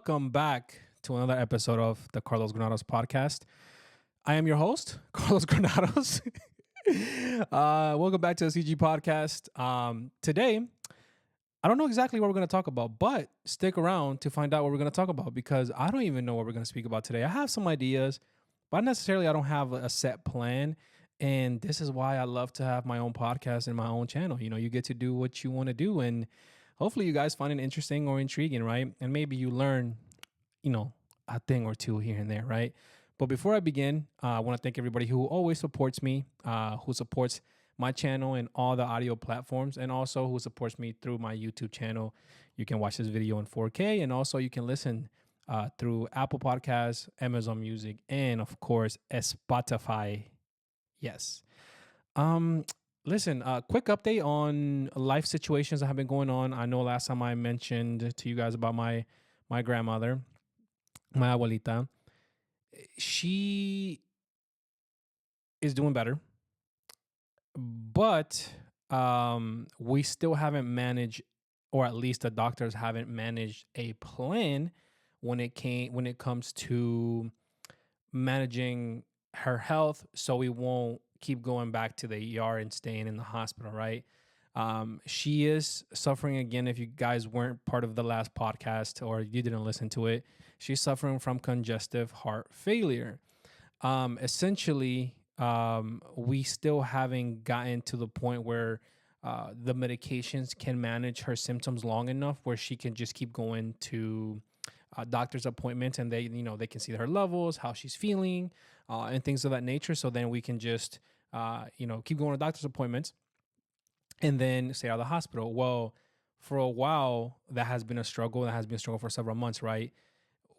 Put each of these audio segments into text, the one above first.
welcome back to another episode of the Carlos Granados podcast. I am your host, Carlos Granados. Welcome back to the CG podcast. Today, I don't know exactly what we're going to talk about, but stick around to find out what we're going to talk about because I don't even know what we're going to speak about today. I have some ideas, but necessarily I don't have a set plan. And this is why I love to have my own podcast and my own channel. You know, you get to do what you want to do, and hopefully you guys find it interesting or intriguing, right? And maybe you learn, a thing or two here and there, right? But before I begin, I want to thank everybody who always supports me, who supports my channel and all the audio platforms, and also who supports me through my YouTube channel. You can watch this video in 4K, and also you can listen through Apple Podcasts, Amazon Music, and of course, Spotify. Yes. Um, Listen, quick update on life situations that have been going on. I know last time I mentioned to you guys about my grandmother, my abuelita. She is doing better, but we still haven't managed, or at least the doctors haven't managed a plan when it comes to managing her health, so we won't keep going back to the ER and staying in the hospital, right? She is suffering again. If you guys weren't part of the last podcast or you didn't listen to it, she's suffering from congestive heart failure. Essentially, we still haven't gotten to the point where the medications can manage her symptoms long enough where she can just keep going to doctor's appointments, and they can see her levels, how she's feeling, and things of that nature. So then we can just keep going to doctor's appointments and then stay out of the hospital. Well, for a while that has been a struggle. That has been a struggle for several months, right?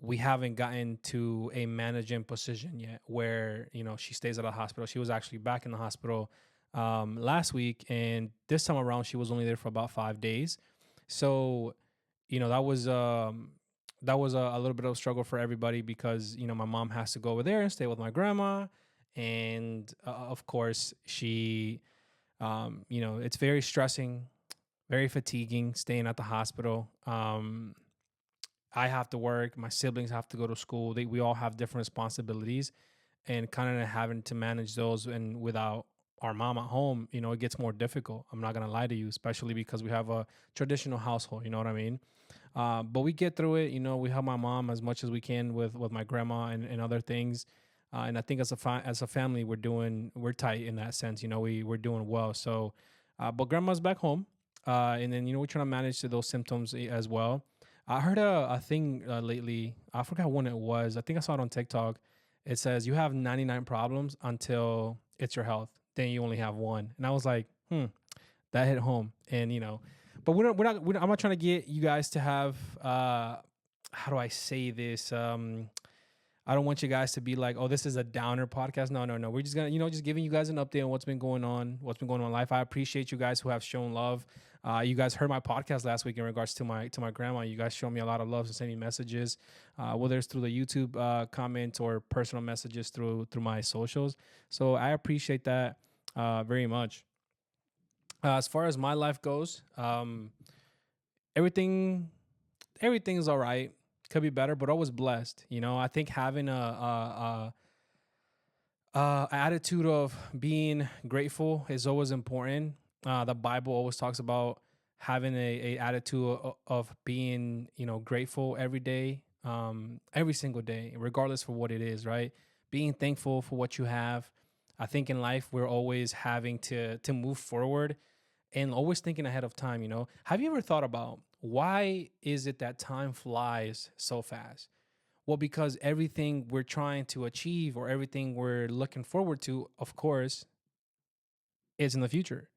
We haven't gotten to a managing position yet where she stays at a hospital. She was actually back in the hospital last week, and this time around she was only there for about 5 days. So that was a little bit of a struggle for everybody because my mom has to go over there and stay with my grandma, and of course she it's very stressing, very fatiguing staying at the hospital. I have to work, my siblings have to go to school, we all have different responsibilities, and kind of having to manage those, and without our mom at home, it gets more difficult. I'm not gonna lie to you, especially because we have a traditional household. You know what I mean? But we get through it. We help my mom as much as we can with my grandma and other things. And I think as a family, we're tight in that sense. We're doing well. So, but grandma's back home, and then we're trying to manage those symptoms as well. I heard a thing lately. I forgot when it was. I think I saw it on TikTok. It says you have 99 problems until it's your health. Then you only have one. And I was like, that hit home. And but I'm not trying to get you guys to have how do I say this? I don't want you guys to be like, oh, this is a downer podcast. No, no, no. We're just gonna, just giving you guys an update on what's been going on in life. I appreciate you guys who have shown love. You guys heard my podcast last week in regards to my grandma. You guys show me a lot of love and send me messages, whether it's through the YouTube comments or personal messages through my socials. So I appreciate that very much. As far as my life goes, everything's all right. Could be better, but always blessed. I think having a attitude of being grateful is always important. The Bible always talks about having a attitude of being, grateful every day, every single day, regardless for what it is, right? Being thankful for what you have. I think in life we're always having to move forward and always thinking ahead of time. Have you ever thought about why is it that time flies so fast? Well, because everything we're trying to achieve or everything we're looking forward to, of course, is in the future.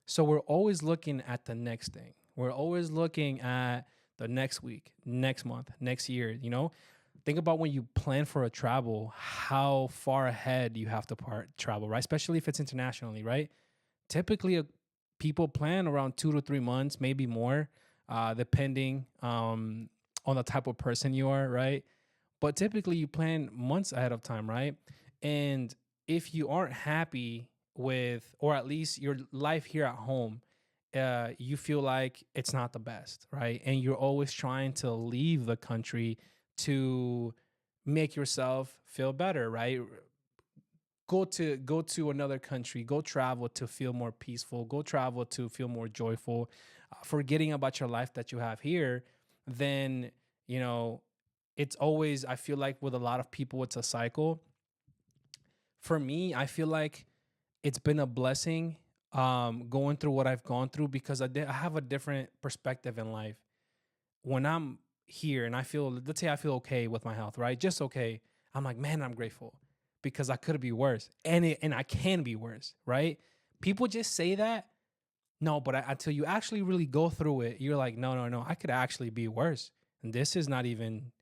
So we're always looking at the next thing. We're always looking at the next week, next month, next year. Think about when you plan for a travel, how far ahead you have to travel, right? Especially if it's internationally, right? Typically, people plan around 2 to 3 months, maybe more, depending on the type of person you are, right? But typically, you plan months ahead of time, right? And if you aren't happy with, or at least your life here at home you feel like it's not the best, right? And you're always trying to leave the country to make yourself feel better, right? Go to another country, go travel to feel more peaceful, go travel to feel more joyful, forgetting about your life that you have here. Then, you know, it's always, I feel like with a lot of people it's a cycle. For me, I feel like it's been a blessing going through what I've gone through, because I have a different perspective in life. When I'm here and I feel, let's say I feel okay with my health, right? Just okay. I'm like, man, I'm grateful because I could be worse, and I can be worse, right? People just say that. No, but until you actually really go through it, you're like, no, no, no, I could actually be worse. And this is not even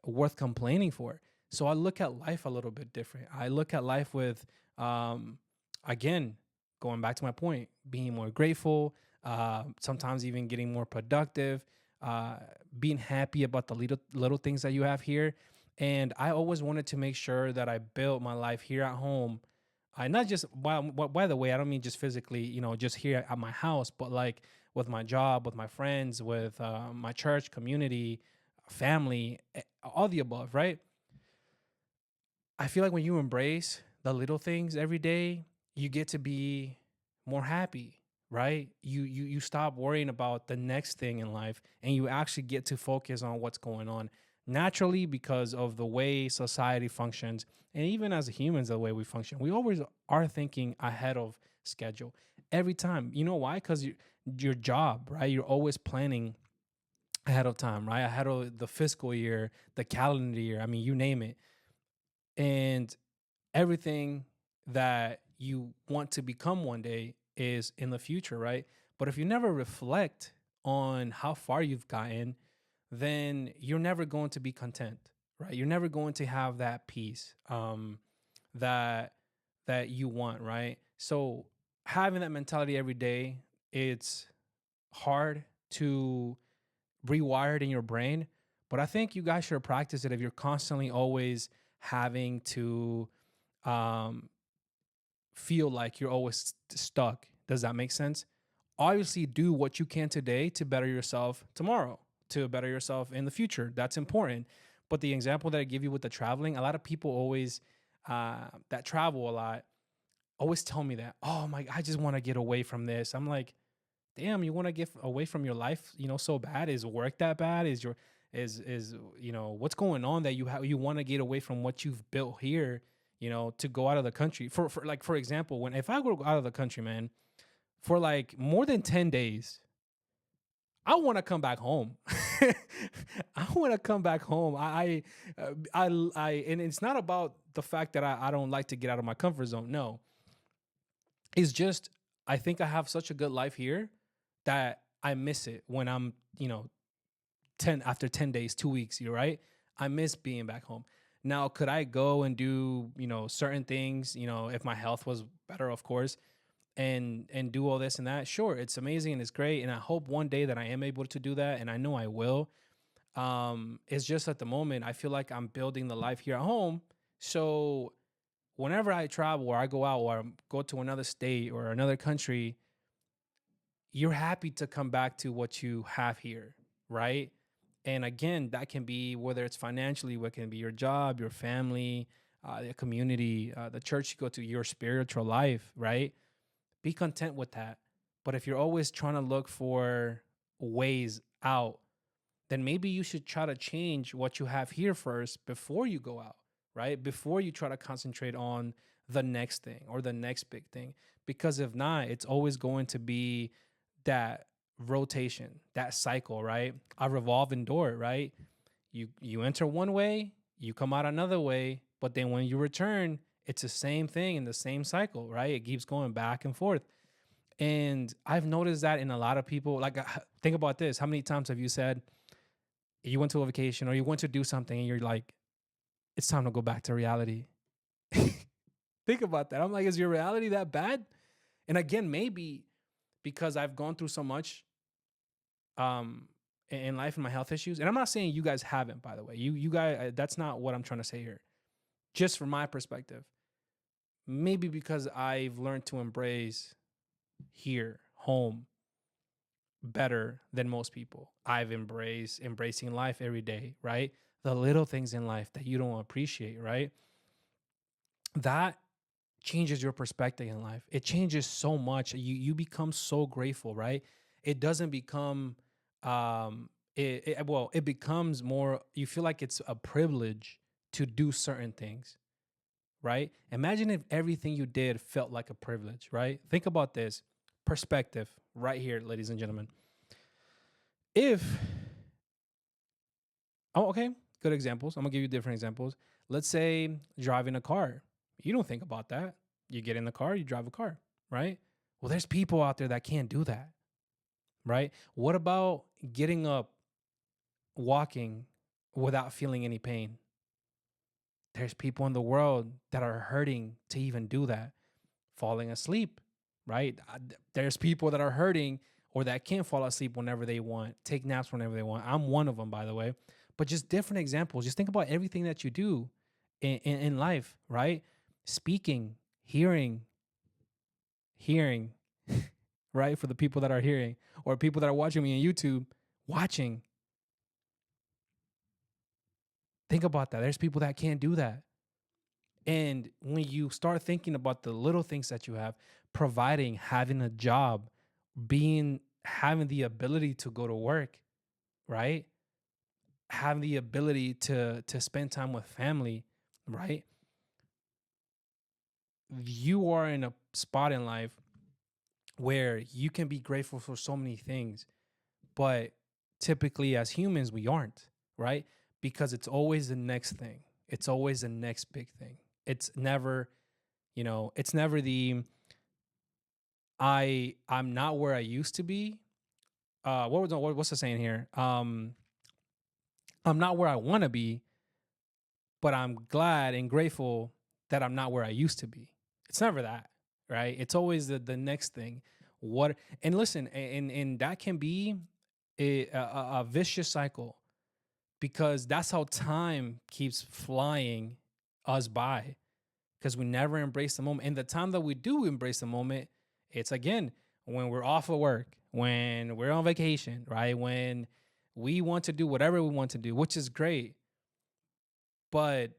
worth complaining for. So I look at life a little bit different. I look at life with, um, again, going back to my point, being more grateful, sometimes even getting more productive, uh, being happy about the little things that you have here. And I always wanted to make sure that I built my life here at home. I not just by the way, I don't mean just physically, just here at my house, but like with my job, with my friends, with my church community, family, all the above, right? I feel like when you embrace the little things every day, you get to be more happy, right? You stop worrying about the next thing in life, and you actually get to focus on what's going on naturally, because of the way society functions, and even as humans, the way we function. We always are thinking ahead of schedule every time. You know why? Because your job, right? You're always planning ahead of time, right? Ahead of the fiscal year, the calendar year. I mean, you name it. And everything that you want to become one day is in the future, right? But if you never reflect on how far you've gotten, then you're never going to be content, right? You're never going to have that peace that that you want, right? So having that mentality every day, it's hard to rewire it in your brain, but I think you guys should practice it if you're constantly always having to um, feel like you're always stuck. Does that make sense? Obviously, do what you can today to better yourself tomorrow, to better yourself in the future. That's important. But the example that I give you with the traveling, a lot of people always that travel a lot always tell me that, oh my, I just want to get away from this. I'm like, damn, you want to get away from your life, so bad? Is work that bad? Is your is what's going on that you want to get away from what you've built here, to go out of the country? For like, for example, when if I go out of the country, man, for like more than 10 days, I want to come back home. I want to come back home. And it's not about the fact that I don't like to get out of my comfort zone. No, it's just, I think I have such a good life here that I miss it when I'm, 10 after 10 days, 2 weeks, you're right. I miss being back home. Now, could I go and do, certain things, if my health was better, of course, and do all this and that? Sure, it's amazing and it's great. And I hope one day that I am able to do that. And I know I will. It's just at the moment, I feel like I'm building the life here at home. So whenever I travel or I go out or go to another state or another country, you're happy to come back to what you have here, right? And again, that can be whether it's financially, what can be your job, your family, the community, the church you go to, your spiritual life, right? Be content with that. But if you're always trying to look for ways out, then maybe you should try to change what you have here first before you go out, right? Before you try to concentrate on the next thing or the next big thing. Because if not, it's always going to be that rotation, that cycle, right? A revolving door, right? You enter one way, you come out another way, but then when you return, it's the same thing in the same cycle, right? It keeps going back and forth. And I've noticed that in a lot of people. Like, think about this. How many times have you said you went to a vacation or you went to do something and you're like, it's time to go back to reality? Think about that. I'm like, is your reality that bad? And again, maybe because I've gone through so much um in life and my health issues. And I'm not saying you guys haven't, by the way. You guys, that's not what I'm trying to say here. Just from my perspective, maybe because I've learned to embrace here, home, better than most people. I've embracing life every day, right? The little things in life that you don't appreciate, right? That changes your perspective in life. It changes so much. You become so grateful, right? It doesn't become it becomes more, you feel like it's a privilege to do certain things, right? Imagine if everything you did felt like a privilege, right? Think about this perspective right here, ladies and gentlemen. If Oh, okay, good examples. I'm gonna give you different examples. Let's say driving a car. You don't think about that. You get in the car, you drive a car, right? Well, there's people out there that can't do that, right? What about getting up, walking without feeling any pain? There's people in the world that are hurting to even do that. Falling asleep, right? There's people that are hurting or that can't fall asleep whenever they want, take naps whenever they want. I'm one of them, by the way. But just different examples. Just think about everything that you do in life, right? Speaking, hearing, right? For the people that are hearing, or people that are watching me on YouTube, watching. Think about that. There's people that can't do that. And when you start thinking about the little things that you have, providing, having a job, having the ability to go to work, right? Having the ability to spend time with family, right? You are in a spot in life where you can be grateful for so many things, but typically as humans we aren't, right? Because it's always the next thing. It's always the next big thing. It's never, it's never the I'm not where I used to be. What's the saying here? I'm not where I want to be, but I'm glad and grateful that I'm not where I used to be. It's never that, right? It's always the next thing. What and listen, and that can be a vicious cycle because that's how time keeps flying us by because we never embrace the moment. And the time that we do embrace the moment, it's again when we're off of work, when we're on vacation, right? When we want to do whatever we want to do, which is great. But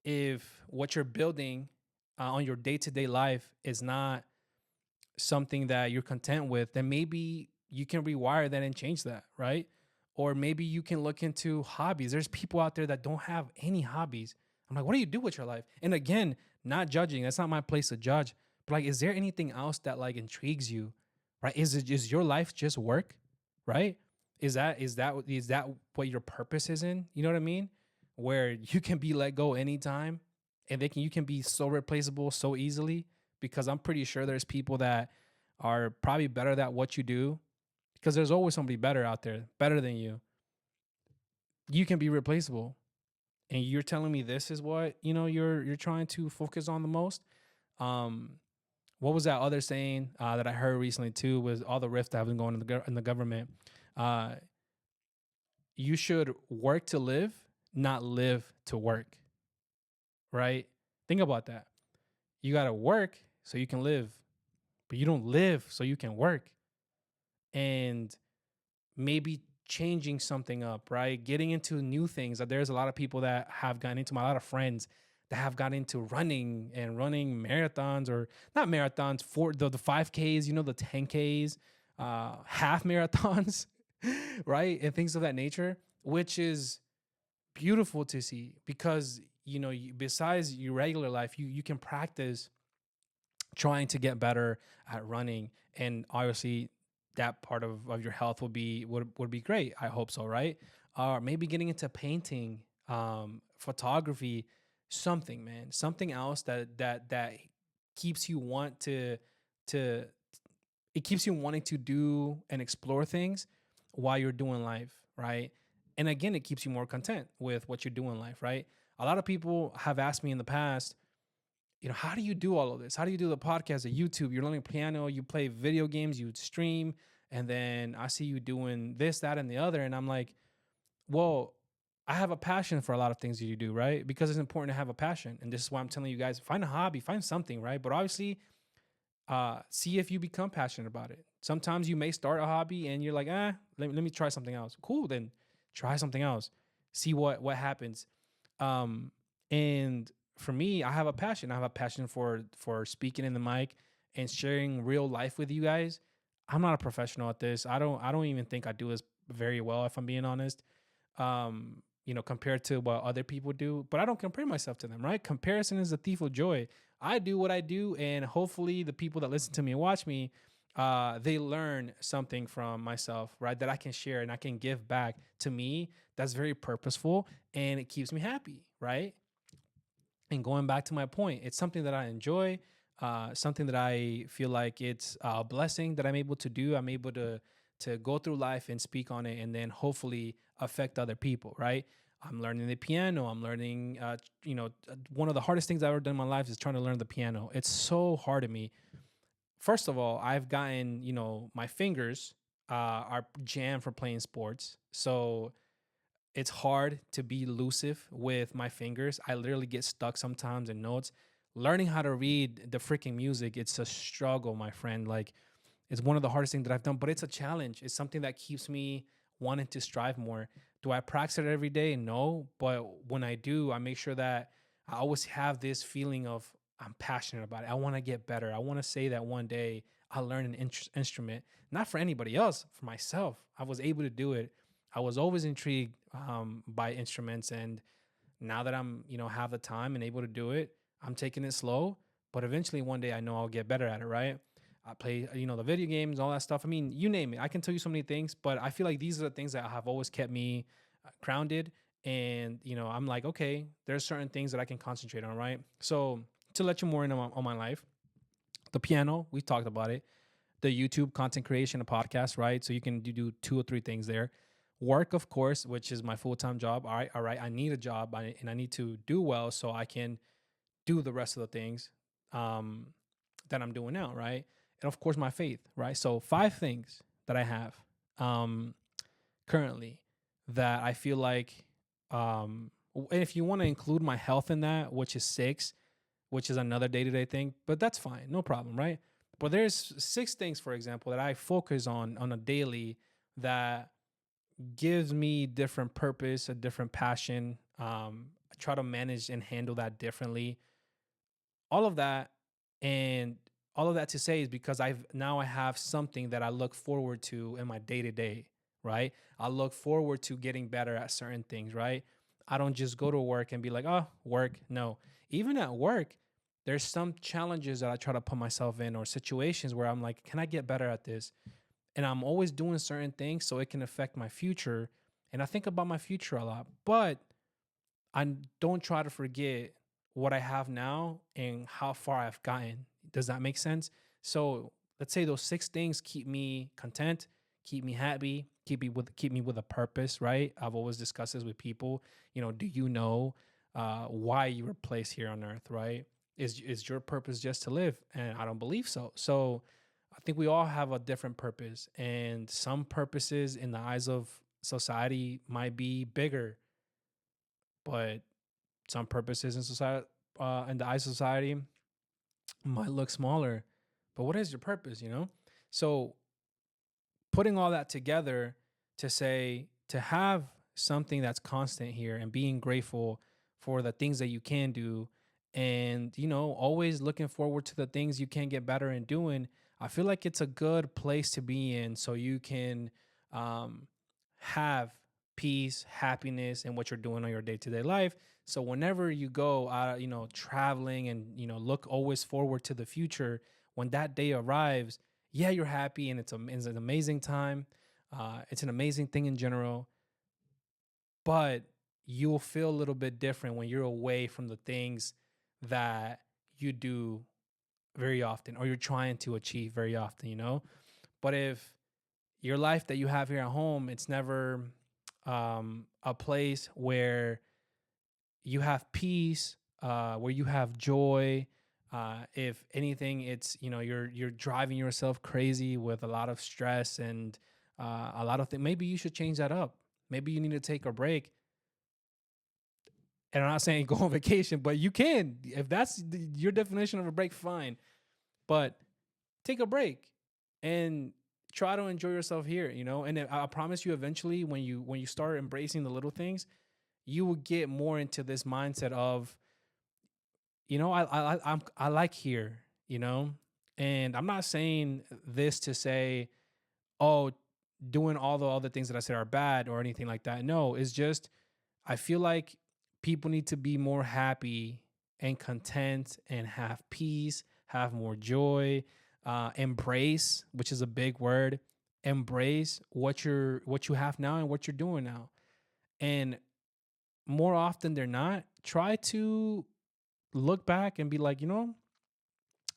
if what you're building on your day to day life is not something that you're content with, then maybe you can rewire that and change that, right? Or maybe you can look into hobbies. There's people out there that don't have any hobbies. I'm like, what do you do with your life? And again, not judging. That's not my place to judge. But like, is there anything else that like intrigues you? Right? Is your life just work? Right? Is that what your purpose is in? You know what I mean? Where you can be let go anytime and you can be so replaceable so easily because I'm pretty sure there's people that are probably better at what you do because there's always somebody better out there, better than you. You can be replaceable. And you're telling me this is what, you're trying to focus on the most. Um what was that other saying that I heard recently too was all the rifts that have been going in the government. Uh you should work to live, not live to work, right? Think about that. You got to work so you can live, but you don't live so you can work. And maybe changing something up, right? Getting into new things. There's a lot of people that have gotten into, a lot of friends that have gotten into running and running marathons or not marathons for the 5Ks, the 10Ks, half marathons, right? And things of that nature, which is beautiful to see because, besides your regular life, you can practice trying to get better at running, and obviously that part of your health would be great. I hope so, right? Or maybe getting into painting, photography, something, man, something else that keeps you to it keeps you wanting to do and explore things while you're doing life, right? And again, it keeps you more content with what you do in life, right? A lot of people have asked me in the past, how do you do all of this? How do you do the podcast, the YouTube? You're learning piano, you play video games, you stream, and then I see you doing this, that, and the other. And I'm like, well, I have a passion for a lot of things that you do, right? Because it's important to have a passion. And this is why I'm telling you guys, find a hobby, find something, right? But obviously, see if you become passionate about it. Sometimes you may start a hobby and you're like, let me try something else. Cool, then try something else. See what happens. Um, and for me, I have a passion. I have a passion for speaking in the mic and sharing real life with you guys. I'm not a professional at this. I don't even think I do this very well, if I'm being honest. Compared to what other people do, but I don't compare myself to them, right? Comparison is a thief of joy. I do what I do, and hopefully the people that listen to me and watch me, they learn something from myself, right? That I can share and I can give back to me. That's very purposeful and it keeps me happy, right? And going back to my point, it's something that I enjoy, something that I feel like it's a blessing that I'm able to do. I'm able to go through life and speak on it, and then hopefully affect other people. Right? I'm learning the piano. I'm learning. One of the hardest things I've ever done in my life is trying to learn the piano. It's so hard to me. First of all, I've gotten my fingers are jammed for playing sports, so it's hard to be elusive with my fingers. I literally get stuck sometimes in notes. Learning how to read the freaking music, it's a struggle, my friend. Like, it's one of the hardest things that I've done, but it's a challenge. It's something that keeps me wanting to strive more. Do I practice it every day? No, but when I do, I make sure that I always have this feeling of I'm passionate about it. I want to get better. I want to say that one day I'll learn an instrument, not for anybody else, for myself. I was able to do it. I was always intrigued by instruments, and now that I'm have the time and able to do it, I'm taking it slow. But eventually, one day, I know I'll get better at it. Right? I play the video games, all that stuff. I mean, you name it. I can tell you so many things, but I feel like these are the things that have always kept me grounded. And I'm like, okay, there's certain things that I can concentrate on. Right? So to let you more in on my life, the piano, we talked about it, the YouTube content creation, a podcast, right? So you can do two or three things there. Work, of course, which is my full time job. All right. I need a job, and I need to do well so I can do the rest of the things um, that I'm doing now, right? And of course, my faith, right? So five things that I have um, currently that I feel like, and if you want to include my health in that, which is six, which is another day to day thing, but that's fine, no problem, right? But there's six things, for example, that I focus on a daily that gives me different purpose, a different passion. I try to manage and handle that differently. All of that, and all of that to say is because I have something that I look forward to in my day to day, right? I look forward to getting better at certain things, right? I don't just go to work and be like, oh, work. No, even at work, there's some challenges that I try to put myself in, or situations where I'm like, can I get better at this? And I'm always doing certain things so it can affect my future. And I think about my future a lot, but I don't try to forget what I have now and how far I've gotten. Does that make sense? So let's say those six things keep me content, keep me happy, keep me with a purpose, right? I've always discussed this with people. Do you know why you were placed here on earth, right? Is your purpose just to live? And I don't believe so. So I think we all have a different purpose, and some purposes in the eyes of society might be bigger, but some purposes in society, in the eyes of society, might look smaller. But what is your purpose? So putting all that together to say, to have something that's constant here and being grateful for the things that you can do, and always looking forward to the things you can get better in doing, I feel like it's a good place to be in, so you can um, have peace, happiness in what you're doing on your day-to-day life. So whenever you go out, traveling, and look always forward to the future, when that day arrives, yeah, you're happy, and it's an amazing time. It's an amazing thing in general, but you'll feel a little bit different when you're away from the things that you do very often, or you're trying to achieve very often. But if your life that you have here at home, it's never a place where you have peace, where you have joy. If anything, it's you're driving yourself crazy with a lot of stress and a lot of things. Maybe you should change that up. Maybe you need to take a break. And I'm not saying go on vacation, but you can. If that's your definition of a break, fine. But take a break and try to enjoy yourself here, you know. And I promise you, eventually, when you start embracing the little things, you will get more into this mindset of, you know, I like here, you know. And I'm not saying this to say, oh, doing all the other things that I said are bad or anything like that. No, it's just I feel like people need to be more happy and content and have peace, have more joy, embrace, which is a big word. Embrace what you have now and what you're doing now. And more often than not, try to look back and be like, you know,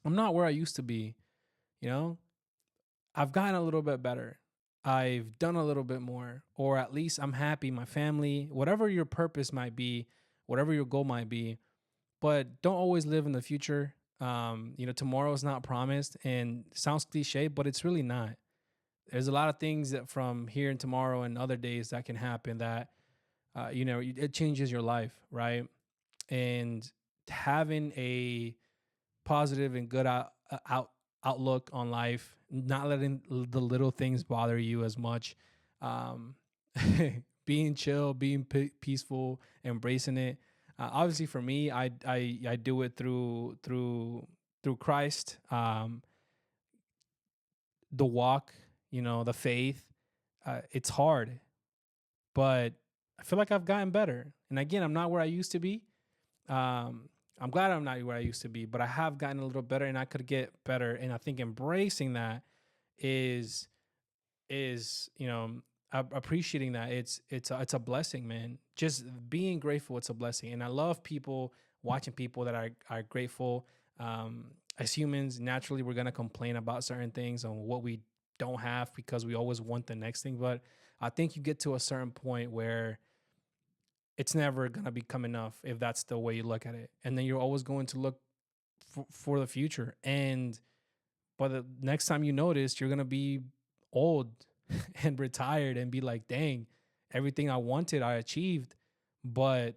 I'm not where I used to be. You know, I've gotten a little bit better. I've done a little bit more, or at least I'm happy, my family, whatever your purpose might be, whatever your goal might be. But don't always live in the future. You know, tomorrow is not promised, and sounds cliche, but it's really not. There's a lot of things that from here and tomorrow and other days that can happen that, you know, it changes your life, right? And having a positive and good outlook on life, not letting the little things bother you as much, um, being chill, being peaceful, embracing it. Obviously, for me, I do it through Christ, the walk, you know, the faith. It's hard, but I feel like I've gotten better. And again, I'm not where I used to be. Um, I'm glad I'm not where I used to be, but I have gotten a little better, and I could get better. And I think embracing that is you know, appreciating that it's a blessing, man. Just being grateful, it's a blessing. And I love people, watching people that are grateful. As humans, naturally, we're gonna complain about certain things and what we don't have because we always want the next thing. But I think you get to a certain point where it's never gonna become enough if that's the way you look at it, and then you're always going to look for the future. And but the next time you notice, you're gonna be old and retired and be like, dang, everything I wanted, I achieved. But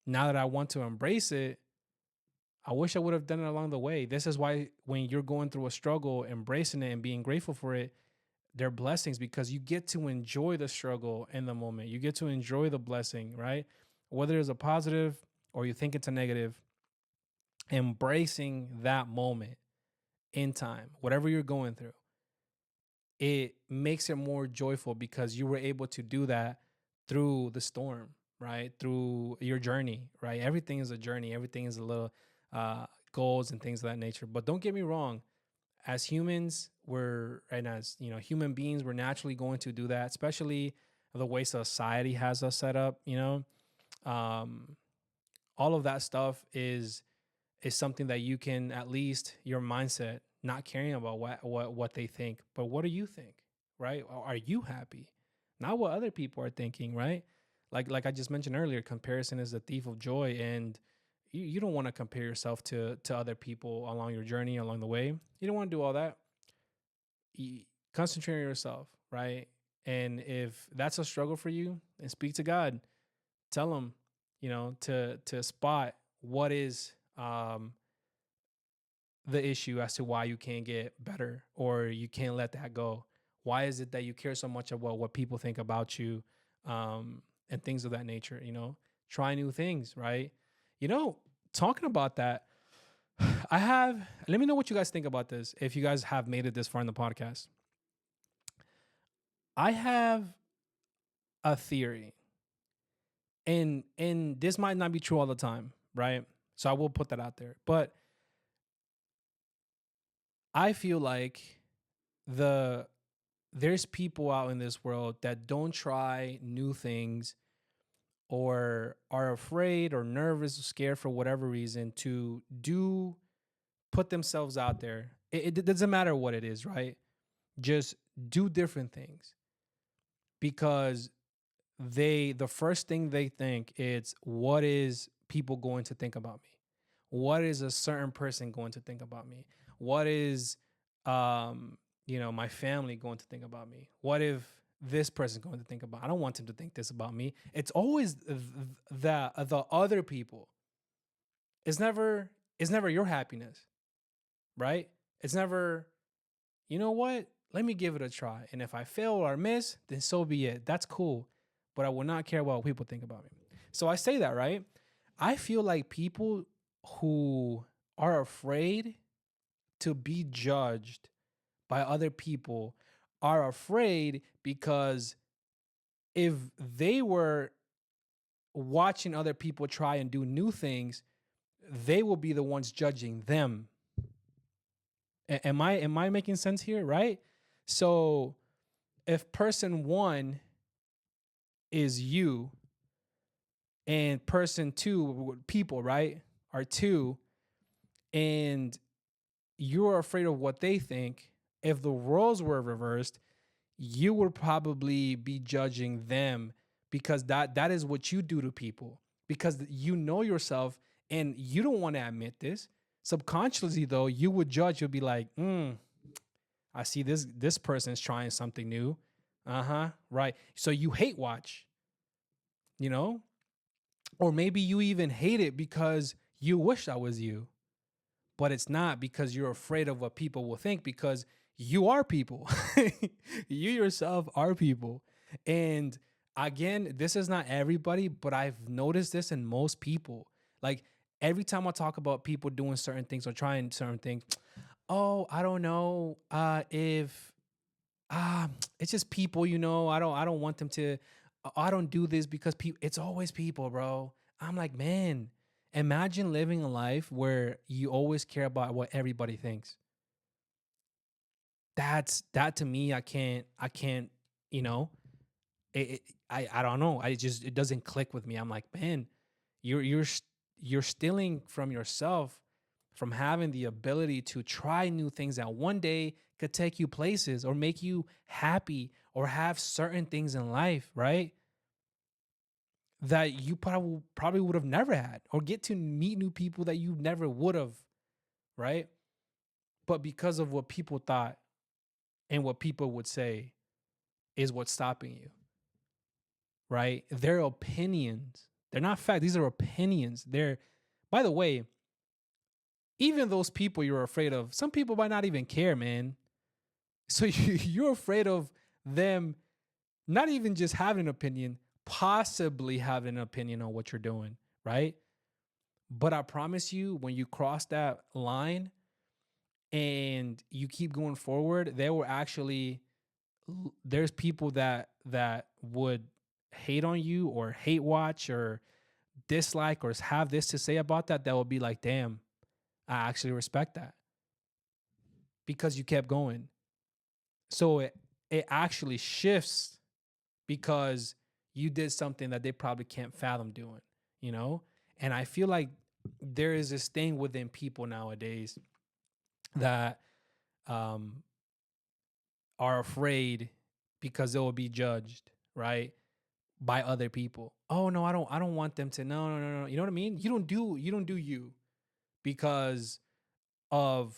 now that I want to embrace it, I wish I would have done it along the way. This is why when you're going through a struggle, embracing it and being grateful for it, they're blessings because you get to enjoy the struggle in the moment. You get to enjoy the blessing, right? Whether it's a positive or you think it's a negative, embracing that moment in time, whatever you're going through, it makes it more joyful because you were able to do that through the storm, right? Through your journey, right? Everything is a journey. Everything is a little goals and things of that nature. But don't get me wrong, as humans, and as you know, human beings, we're naturally going to do that, especially the way society has us set up. You know, um, all of that stuff is something that you can, at least your mindset, not caring about what they think, but what do you think, right? Are you happy? Not what other people are thinking, right? Like I just mentioned earlier, comparison is the thief of joy, and you don't want to compare yourself to other people along your journey, along the way. You don't want to do all that. Concentrate on yourself, right? And if that's a struggle for you, then speak to God. Tell him, you know, to spot what is the issue as to why you can't get better or you can't let that go. Why is it that you care so much about what people think about you, and things of that nature? You know, try new things, right? You know, talking about that, I have. Let me know what you guys think about this. If you guys have made it this far in the podcast, I have a theory, and this might not be true all the time, right? So I will put that out there, but I feel like the there's people out in this world that don't try new things or are afraid or nervous or scared for whatever reason to put themselves out there. It doesn't matter what it is, right? Just do different things because the first thing they think is, what is people going to think about me? What is a certain person going to think about me? What is you know, my family going to think about me? What if this person's going to think about? I don't want them to think this about me. It's always the other people. It's never your happiness, right? It's never, you know what? let me give it a try. And if I fail or miss, then so be it. That's cool. But I will not care what people think about me. So I say that, right? I feel like people who are afraid to be judged by other people are afraid because if they were watching other people try and do new things, they will be the ones judging them. Am I making sense here, right? So if person 1 is you and person 2 people, right, are 2 and you're afraid of what they think, if the roles were reversed, you would probably be judging them because that is what you do to people because you know yourself and you don't want to admit this. Subconsciously though, you would judge. You'll be like, I see this person's trying something new. Uh-huh. Right. So you hate watch, you know? Or maybe you even hate it because you wish that was you. But it's not because you're afraid of what people will think because you are people. You yourself are people. And again, this is not everybody, but I've noticed this in most people. Like every time I talk about people doing certain things or trying certain things, oh, I don't know if it's just people, I don't want them to I don't do this because people it's always people, bro. I'm like, man, imagine living a life where you always care about what everybody thinks. That to me, I can't, you know, it, I don't know. It doesn't click with me. I'm like, man, you're stealing from yourself from having the ability to try new things that one day could take you places or make you happy or have certain things in life, right? That you probably would have never had or get to meet new people that you never would have, right? But because of what people thought and what people would say is what's stopping you, right? Their opinions. They're not fact. These are opinions. They're, by the way, even those people you're afraid of, some people might not even care, man. So you're afraid of them not even just having an opinion, possibly having an opinion on what you're doing, right? But I promise you, when you cross that line and you keep going forward, there will actually there's people that would hate on you or hate watch or dislike or have this to say about that will be like, damn, I actually respect that because you kept going. So it actually shifts because you did something that they probably can't fathom doing, you know? And I feel like there is this thing within people nowadays that um, are afraid because they will be judged, right? By other people. Oh no, I don't want them to. No, no, no, no. You know what I mean? You don't do you because of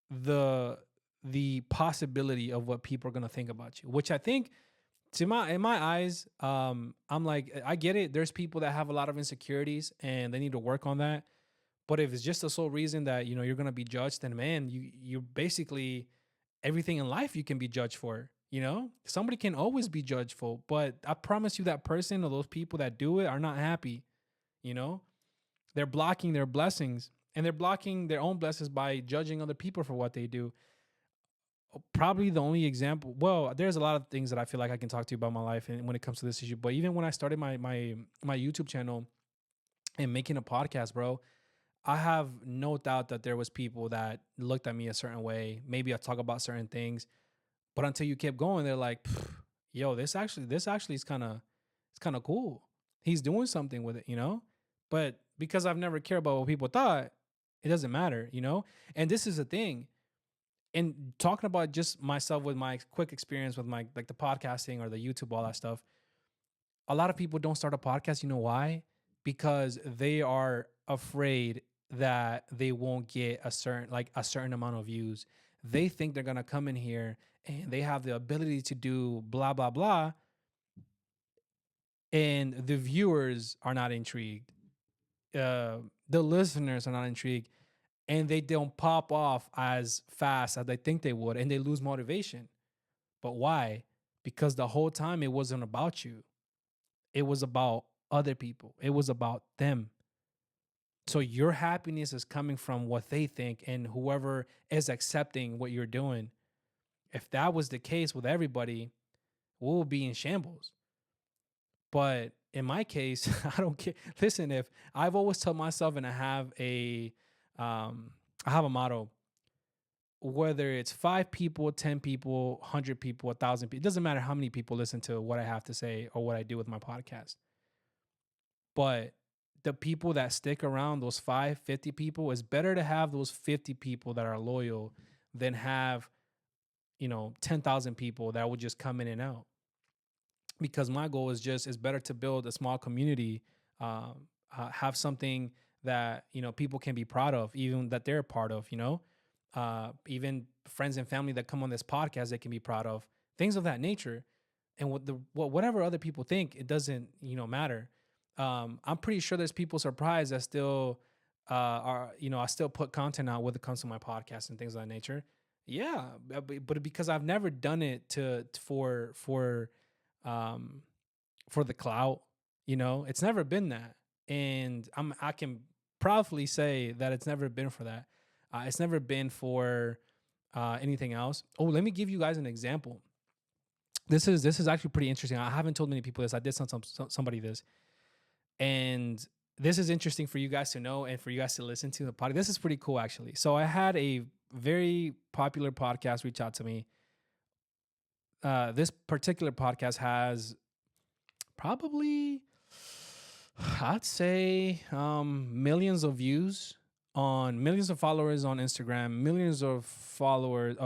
the the possibility of what people are gonna think about you, which I think to my in my eyes, I'm like, I get it. There's people that have a lot of insecurities and they need to work on that. But if it's just the sole reason that you're gonna be judged, then man, you basically everything in life you can be judged for. Somebody can always be judged for, but I promise you that person or those people that do it are not happy. You know, they're blocking their blessings and they're blocking their own blessings by judging other people for what they do. Probably the only example, well, there's a lot of things that I feel like I can talk to you about my life and when it comes to this issue, but even when I started my YouTube channel and making a podcast, bro, I have no doubt that there was people that looked at me a certain way. Maybe I talk about certain things, but until you kept going, they're like, yo, this actually is kind of cool. He's doing something with it. But because I've never cared about what people thought, it doesn't matter. And this is the thing. And talking about just myself with my quick experience with my like the podcasting or the YouTube, all that stuff. A lot of people don't start a podcast. You know why? Because they are afraid that they won't get a certain amount of views. They think they're gonna come in here and they have the ability to do blah blah blah, and the viewers are not intrigued. The listeners are not intrigued, and they don't pop off as fast as they think they would, and they lose motivation. But why? Because the whole time it wasn't about you. It was about other people. It was about them. So your happiness is coming from what they think and whoever is accepting what you're doing. If that was the case with everybody, we'll be in shambles. But in my case, I don't care. Listen, if I've always told myself, and I have a motto, whether it's 5 people, 10 people, 100 people, 1,000 people, it doesn't matter how many people listen to what I have to say or what I do with my podcast. But the people that stick around, those 50 people, it's better to have those 50 people that are loyal than have, 10,000 people that would just come in and out. Because my goal is just, it's better to build a small community, have something that, people can be proud of, even that they're a part of, even friends and family that come on this podcast, they can be proud of, things of that nature. And whatever other people think, it doesn't, matter. I'm pretty sure there's people surprised that still are, I still put content out when it comes to my podcast and things of that nature. Yeah, but because I've never done it um for the clout, it's never been that. And I can proudly say that it's never been for that. It's never been for anything else. Oh, let me give you guys an example. This is actually pretty interesting. I haven't told many people this. I did somebody this, and this is interesting for you guys to know and for you guys to listen to the podcast. This is pretty cool, actually. So I had a very popular podcast reach out to me. This particular podcast has probably, I'd say, millions of views, on millions of followers on Instagram, millions of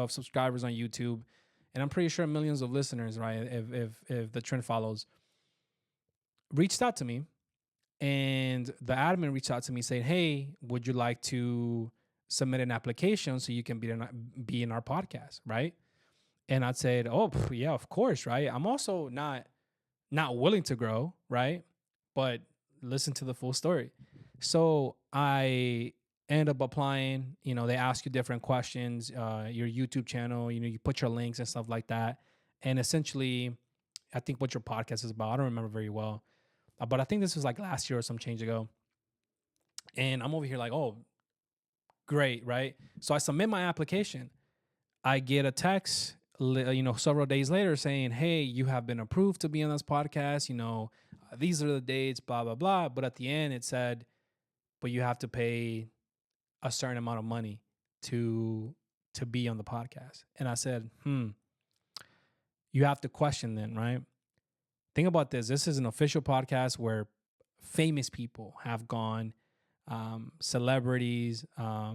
subscribers on YouTube, and I'm pretty sure millions of listeners, right? If the trend follows, reached out to me, and the admin reached out to me saying, "Hey, would you like to submit an application so you can be in our podcast?" Right? And I said, "Oh, yeah, of course, right? I'm also not willing to grow, right? But listen to the full story." So I end up applying. They ask you different questions, your YouTube channel, you put your links and stuff like that. And essentially, I think what your podcast is about, I don't remember very well, but I think this was like last year or some change ago. And I'm over here like, oh, great, right? So I submit my application. I get a text, several days later saying, "Hey, you have been approved to be on this podcast. These are the dates, blah, blah, blah." But at the end, it said, "But you have to pay a certain amount of money to be on the podcast." And I said, you have to question then, right? Think about this. This is an official podcast where famous people have gone, celebrities, uh,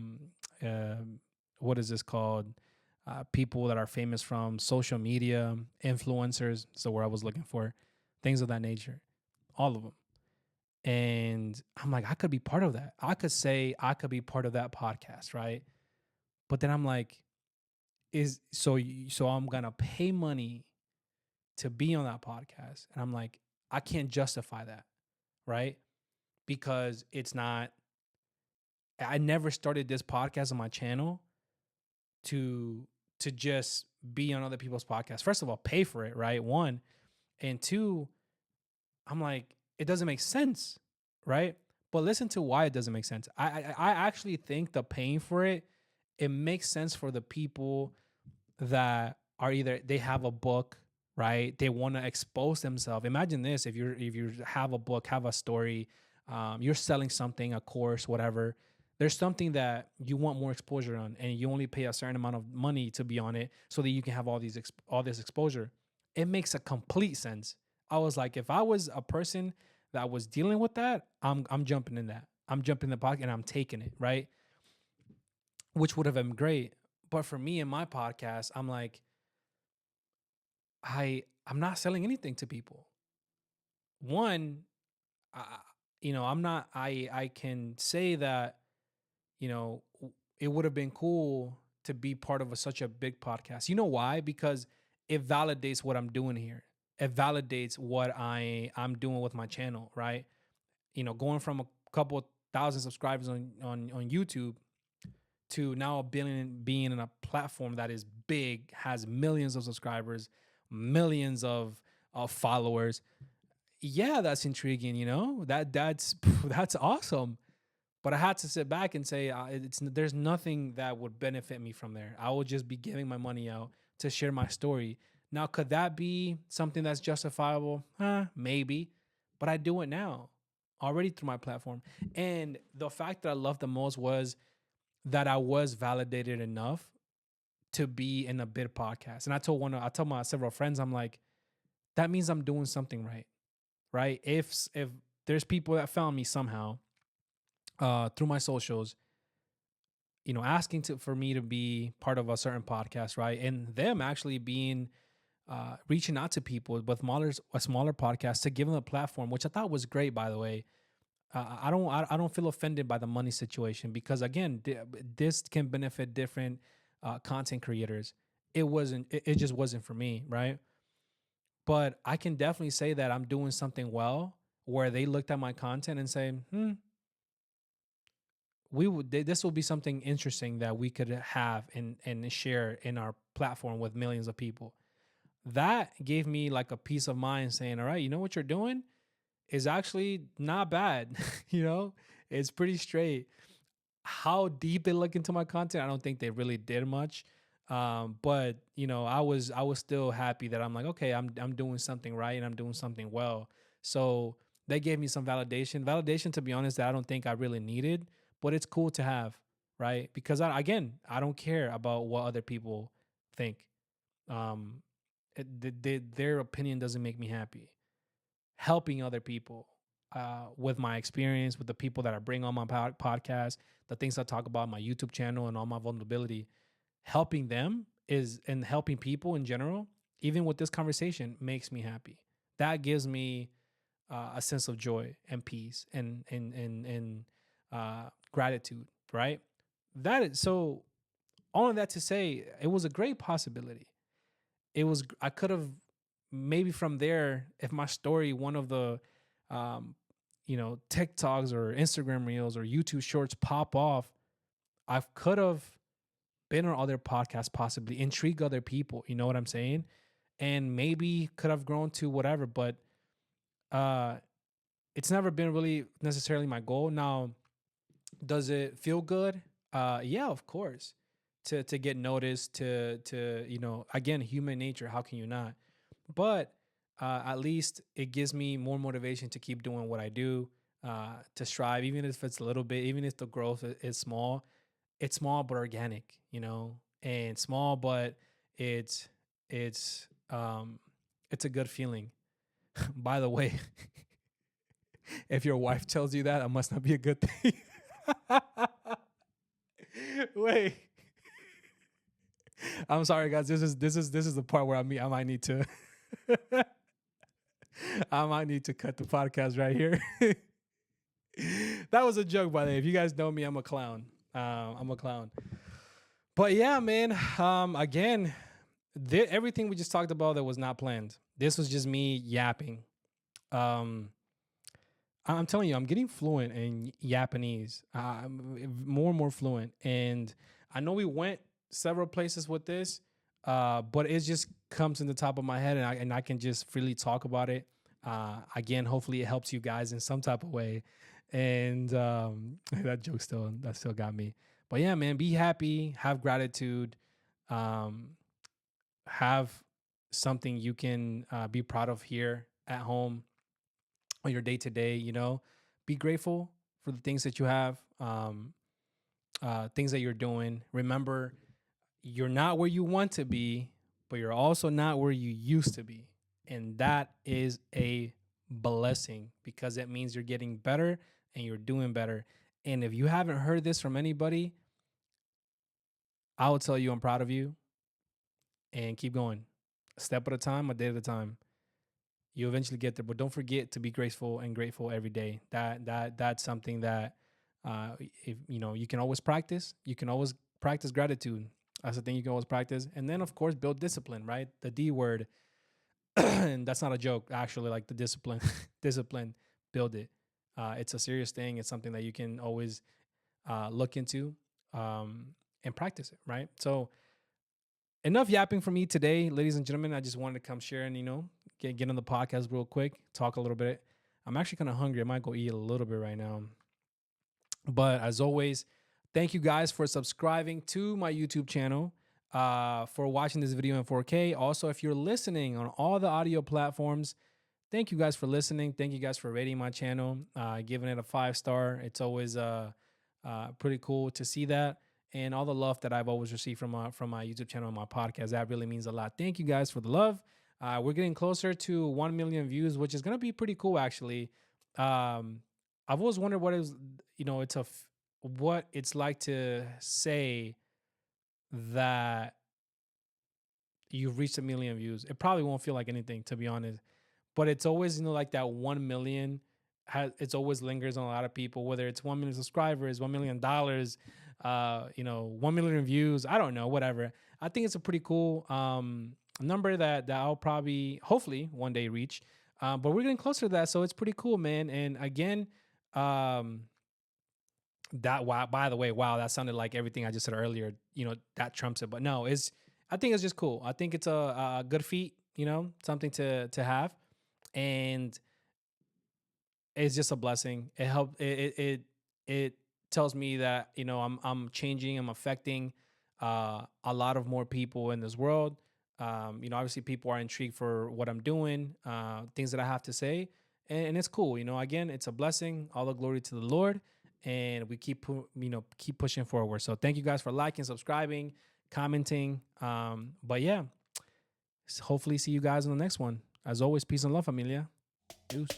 what is this called? People that are famous from social media, influencers. So where I was looking for things of that nature, all of them. And I'm like, I could be part of that. I could say I could be part of that podcast, right? But then I'm like, so I'm gonna pay money to be on that podcast, and I'm like, I can't justify that, right? Because it's not. I never started this podcast on my channel to just be on other people's podcasts. First of all, pay for it, right? One, and two, I'm like, it doesn't make sense, right? But listen to why it doesn't make sense. I actually think the paying for it makes sense for the people that are either they have a book, right? They want to expose themselves. Imagine this: if you have a book, have a story, you're selling something, a course, whatever. There's something that you want more exposure on, and you only pay a certain amount of money to be on it, so that you can have all this exposure. It makes a complete sense. I was like, if I was a person that was dealing with that, I'm jumping in that. I'm jumping in the pocket and I'm taking it, right? Which would have been great. But for me and my podcast, I'm like, I'm not selling anything to people. One, I, I'm not. I can say that it would have been cool to be part of such a big podcast. You know why? Because it validates what I'm doing here. It validates what I'm doing with my channel, right? Going from a couple thousand subscribers on YouTube to now being in a platform that is big, has millions of subscribers, millions of followers. Yeah, that's intriguing. That's that's awesome. But I had to sit back and say, there's nothing that would benefit me from there. I will just be giving my money out to share my story. Now, could that be something that's justifiable? Maybe, but I do it now already through my platform. And the fact that I loved the most was that I was validated enough to be in a bid podcast. And I told my several friends, I'm like, that means I'm doing something right, right? If there's people that found me somehow through my socials, asking for me to be part of a certain podcast, right? And them actually being reaching out to people with smaller podcasts to give them a platform, which I thought was great, by the way. I don't feel offended by the money situation because again, this can benefit different content creators. It just wasn't for me, right? But I can definitely say that I'm doing something well where they looked at my content and say, this will be something interesting that we could have and share in our platform with millions of people. That gave me like a peace of mind saying, all right, you know what you're doing is actually not bad. you know, it's pretty straight. How deep they look into my content, I don't think they really did much. But I was still happy that I'm like, okay, I'm doing something right and I'm doing something well. So they gave me some validation. Validation, to be honest, that I don't think I really needed, but it's cool to have, right? Because I don't care about what other people think. Um, their opinion doesn't make me happy. Helping other people with my experience, with the people that I bring on my podcast, the things I talk about on my YouTube channel and all my vulnerability, helping them and helping people in general, even with this conversation, makes me happy. That gives me a sense of joy and peace and gratitude, right? That is so. All of that to say, it was a great possibility. I could have maybe from there, if my story, one of the um, TikToks or Instagram reels or YouTube shorts pop off, I could have been on other podcasts, possibly intrigue other people. You know what I'm saying? And maybe could have grown to whatever, but uh, it's never been really necessarily my goal. Now, does it feel good? Yeah, of course. To get noticed, to again, human nature. How can you not? But at least it gives me more motivation to keep doing what I do, to strive, even if it's a little bit, even if the growth is small. It's small but organic, and small, but it's it's um it's a good feeling. By the way, if your wife tells you that, it must not be a good thing. Wait, I'm sorry, guys. This is the part where I might need to I might need to cut the podcast right here. That was a joke, by the way. If you guys know me, I'm a clown. I'm a clown. But yeah, man. Again, everything we just talked about that was not planned. This was just me yapping. Um, I'm telling you, I'm getting fluent in Japanese. I'm more and more fluent, and I know we went several places with this, but it just comes in the top of my head, and I can just freely talk about it. Again, hopefully, it helps you guys in some type of way. And that still got me. But yeah, man, be happy, have gratitude, um, have something you can be proud of here at home on your day to day. Be grateful for the things that you have, things that you're doing. Remember, you're not where you want to be, but you're also not where you used to be. And that is a blessing because it means you're getting better and you're doing better. And if you haven't heard this from anybody, I will tell you I'm proud of you and keep going. A step at a time, a day at a time. You eventually get there, but don't forget to be graceful and grateful every day. That's something that if you can always practice. You can always practice gratitude. That's the thing you can always practice. And then of course build discipline, right? The D word. And that's not a joke, actually, like the discipline. Discipline, build it. It's a serious thing. It's something that you can always look into. and practice it, right? So enough yapping for me today, ladies and gentlemen. I just wanted to come share and get on the podcast real quick, talk a little bit. I'm actually kind of hungry. I might go eat a little bit right now. But as always, thank you guys for subscribing to my YouTube channel, for watching this video in 4K. Also, if you're listening on all the audio platforms, thank you guys for listening. Thank you guys for rating my channel, giving it a 5-star. It's always pretty cool to see that, and all the love that I've always received from my YouTube channel and my podcast. That really means a lot. Thank you guys for the love. We're getting closer to 1 million views, which is gonna be pretty cool, actually. Um, I've always wondered what it's like to say that you've reached 1 million views. It probably won't feel like anything, to be honest, but it's always like that 1 million it's always lingers on a lot of people, whether it's 1 million subscribers, $1 million, 1 million views. I don't know, whatever. I think it's a pretty cool number that I'll probably hopefully one day reach. But we're getting closer to that, so it's pretty cool, man. And again, um that wow, by the way, wow, that sounded like everything I just said earlier, that trumps it. But no, I think it's just cool. I think it's a good feat, something to have. And it's just a blessing. It tells me that I'm changing, I'm affecting a lot of more people in this world. Obviously people are intrigued for what I'm doing, things that I have to say, and it's cool. Again, it's a blessing. All the glory to the Lord, and we keep pushing forward. So thank you guys for liking, subscribing, commenting. But yeah, hopefully see you guys in the next one. As always, peace and love, familia. Deuce.